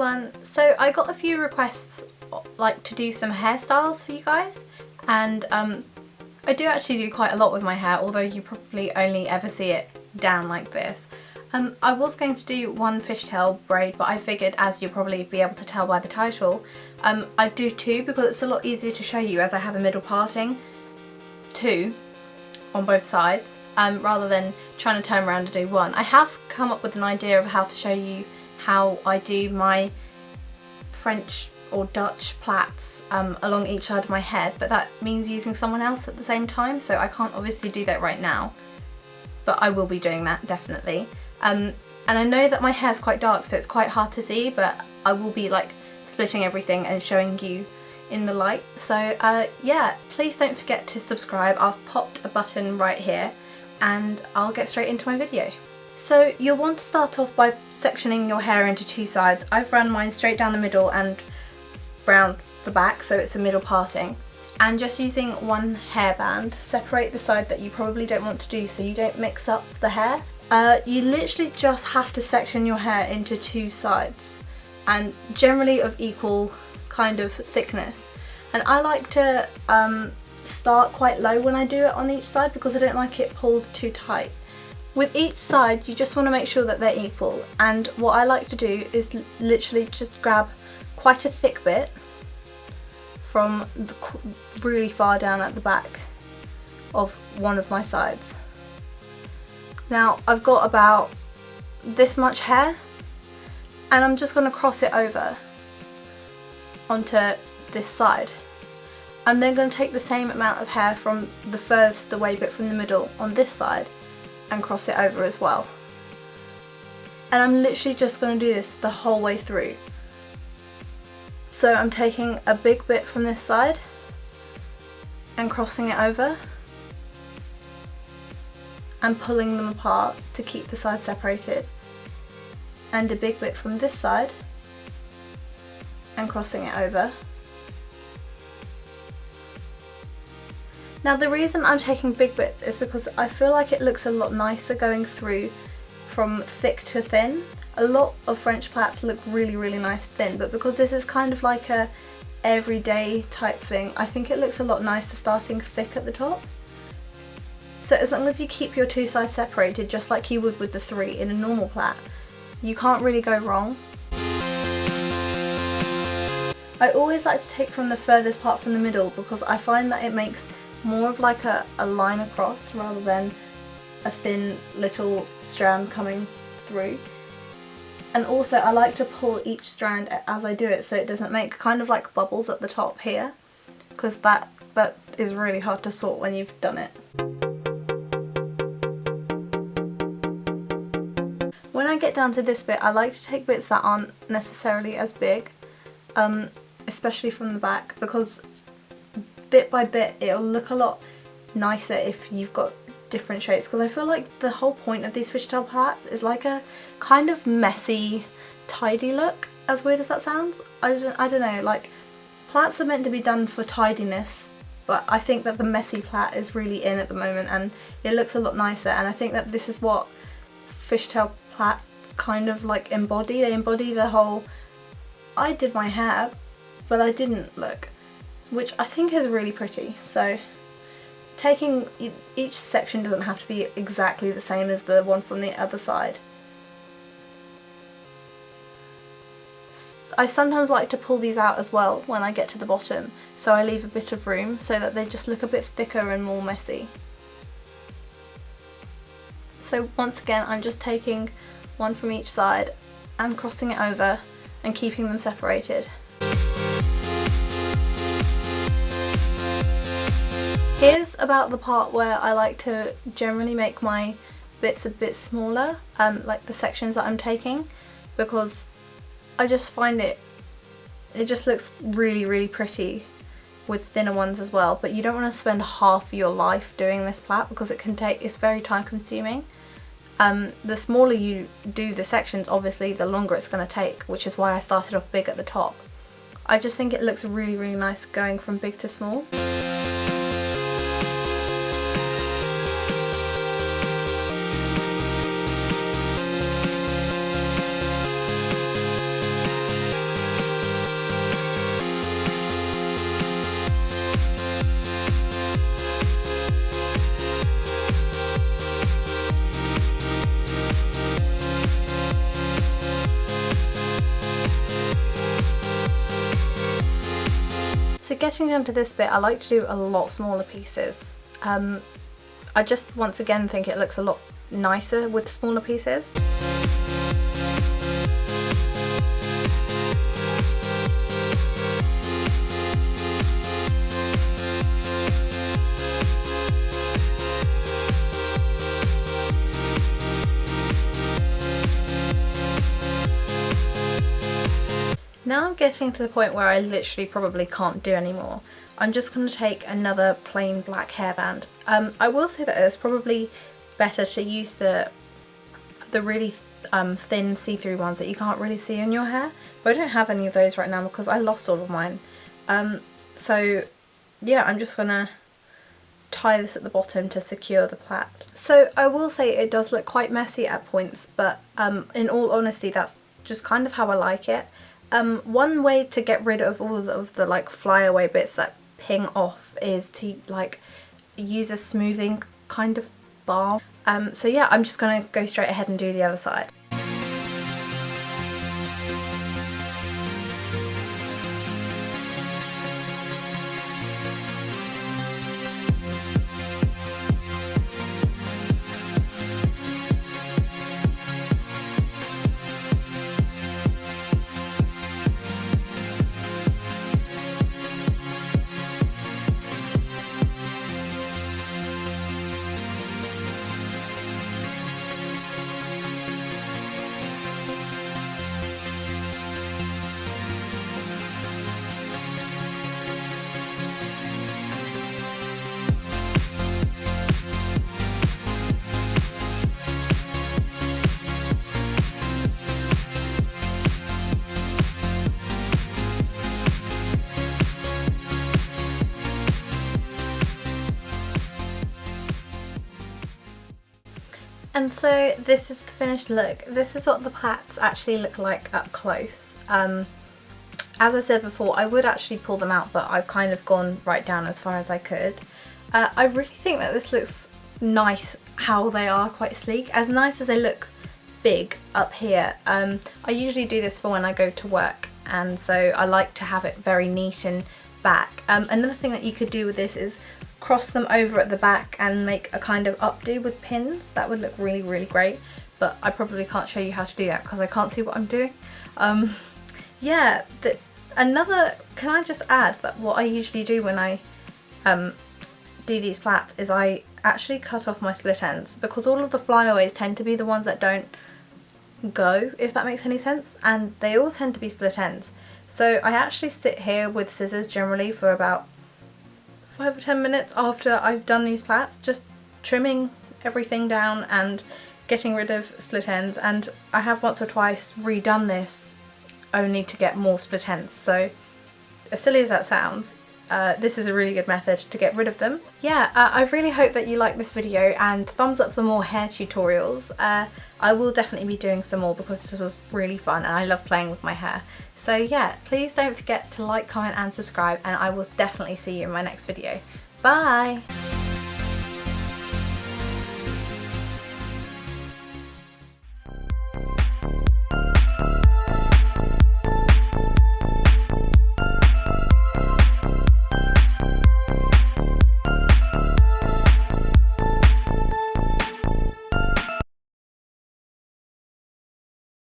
everyone. So I got a few requests like to do some hairstyles for you guys, and I do actually do quite a lot with my hair, although you probably only ever see it down like this. I was going to do one fishtail braid, but I figured, as you'll probably be able to tell by the title, I'd do two because it's a lot easier to show you, as I have a middle parting, two on both sides, rather than trying to turn around and do one. I have come up with an idea of how to show you how I do my French or Dutch plaits along each side of my head, but that means using someone else at the same time, so I can't obviously do that right now, but I will be doing that definitely. And I know that my hair is quite dark, so it's quite hard to see, but I will be like splitting everything and showing you in the light. So yeah, please don't forget to subscribe. I've popped a button right here and I'll get straight into my video. So you'll want to start off by sectioning your hair into two sides. I've run mine straight down the middle and round the back, so it's a middle parting. And just using one hairband, separate the side that you probably don't want to do so you don't mix up the hair. You literally just have to section your hair into two sides, and generally of equal kind of thickness. And I like to start quite low when I do it on each side because I don't like it pulled too tight. With each side you just want to make sure that they're equal, and what I like to do is literally just grab quite a thick bit from the really far down at the back of one of my sides. Now I've got about this much hair and I'm just going to cross it over onto this side. I'm then going to take the same amount of hair from the furthest away bit from the middle on this side and cross it over as well. And I'm literally just going to do this the whole way through. So I'm taking a big bit from this side and crossing it over and pulling them apart to keep the sides separated, and a big bit from this side and crossing it over. Now the reason I'm taking big bits is because I feel like it looks a lot nicer going through from thick to thin. A lot of French plaits look really nice thin, but because this is kind of like a everyday type thing, I think it looks a lot nicer starting thick at the top. So as long as you keep your two sides separated just like you would with the three in a normal plait, you can't really go wrong. I always like to take from the furthest part from the middle because I find that it makes more of like a line across rather than a thin little strand coming through. And also I like to pull each strand as I do it so it doesn't make kind of like bubbles at the top here, because that is really hard to sort when you've done it. When I get down to this bit, I like to take bits that aren't necessarily as big, especially from the back, because bit by bit it'll look a lot nicer if you've got different shapes, because I feel like the whole point of these fishtail plaits is like a kind of messy, tidy look, as weird as that sounds. I don't know, like plaits are meant to be done for tidiness, but I think that the messy plait is really in at the moment and it looks a lot nicer, and I think that this is what fishtail plaits kind of like embody. They embody the whole I did my hair but I didn't look, which I think is really pretty. So taking each section doesn't have to be exactly the same as the one from the other side. I sometimes like to pull these out as well when I get to the bottom, so I leave a bit of room so that they just look a bit thicker and more messy. So once again I'm just taking one from each side and crossing it over and keeping them separated. Here's about the part where I like to generally make my bits a bit smaller, like the sections that I'm taking, because I just find it just looks really pretty with thinner ones as well. But you don't want to spend half your life doing this plait because it's very time consuming. The smaller you do the sections, obviously the longer it's going to take, which is why I started off big at the top. I just think it looks really nice going from big to small. getting down to this bit, I like to do a lot smaller pieces. I just once again think it looks a lot nicer with smaller pieces. Now I'm getting to the point where I literally probably can't do anymore. I'm just going to take another plain black hairband. I will say that it's probably better to use the really thin see-through ones that you can't really see in your hair. But I don't have any of those right now because I lost all of mine. So yeah, I'm just going to tie this at the bottom to secure the plait. So I will say it does look quite messy at points, but in all honesty that's just kind of how I like it. One way to get rid of all of the like flyaway bits that ping off is to like use a smoothing kind of balm. So yeah, I'm just gonna go straight ahead and do the other side. And so this is the finished look. This is what the plaits actually look like up close. As I said before, I would actually pull them out, but I've kind of gone right down as far as I could. I really think that this looks nice how they are quite sleek. As nice as they look big up here, I usually do this for when I go to work, and so I like to have it very neat and back. Another thing that you could do with this is cross them over at the back and make a kind of updo with pins. That would look really, really great, but I probably can't show you how to do that because I can't see what I'm doing. Yeah, can I just add that what I usually do when I do these plaits is I actually cut off my split ends, because all of the flyaways tend to be the ones that don't go, if that makes any sense, and they all tend to be split ends. So I actually sit here with scissors generally for about 5 or 10 minutes after I've done these plaits, just trimming everything down and getting rid of split ends, and I have once or twice redone this only to get more split ends. So as silly as that sounds, this is a really good method to get rid of them. Yeah, I really hope that you like this video, and thumbs up for more hair tutorials. I will definitely be doing some more because this was really fun and I love playing with my hair. So yeah, please don't forget to like, comment and subscribe, and I will definitely see you in my next video. Bye!